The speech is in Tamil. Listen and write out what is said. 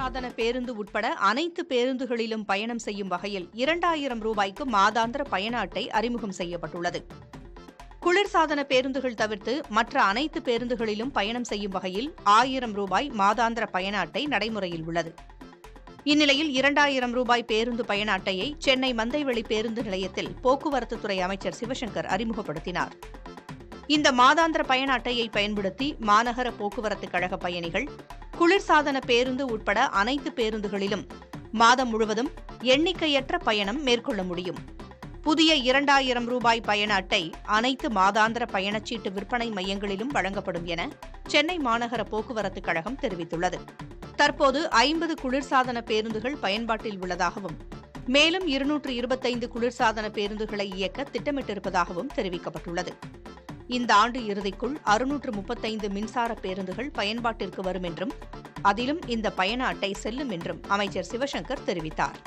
குளிர்சாதன பேருந்து உட்பட அனைத்து பேருந்துகளிலும் பயணம் செய்யும் வகையில் 2000 ரூபாய்க்கு மாதாந்திர பயண அட்டை அறிமுகம் செய்யப்பட்டுள்ளது. குளிர்சாதன பேருந்துகள் தவிர்த்து மற்ற அனைத்து பேருந்துகளிலும் பயணம் செய்யும் வகையில் 1000 ரூபாய் மாதாந்திர பயண அட்டை நடைமுறையில் உள்ளது. இந்நிலையில் 2000 ரூபாய் பேருந்து பயண அட்டையை சென்னை மந்தைவெளி பேருந்து நிலையத்தில் போக்குவரத்துத்துறை அமைச்சர் சிவசங்கர் அறிமுகப்படுத்தினார். இந்த மாதாந்திர பயண அட்டையை பயன்படுத்தி மாநகர போக்குவரத்துக் கழக பயணிகள் குளிர்சாதன பேருந்து உட்பட அனைத்து பேருந்துகளிலும் மாதம் முழுவதும் எண்ணிக்கையற்ற பயணம் மேற்கொள்ள முடியும். புதிய 2000 ரூபாய் பயண அட்டை அனைத்து மாதாந்திர பயணச்சீட்டு விற்பனை மையங்களிலும் வழங்கப்படும் என சென்னை மாநகர போக்குவரத்துக் கழகம் தெரிவித்துள்ளது. தற்போது 50 குளிர்சாதன பேருந்துகள் பயன்பாட்டில் உள்ளதாகவும் மேலும் 225 குளிர்சாதன பேருந்துகளை இயக்க திட்டமிட்டிருப்பதாகவும் தெரிவிக்கப்பட்டுள்ளது. இந்த ஆண்டு இறுதிக்குள் 635 மின்சார பேருந்துகள் பயன்பாட்டிற்கு வரும் என்றும் அதிலும் இந்த பயண அட்டை செல்லும் என்றும் அமைச்சர் சிவசங்கர் தெரிவித்தார்.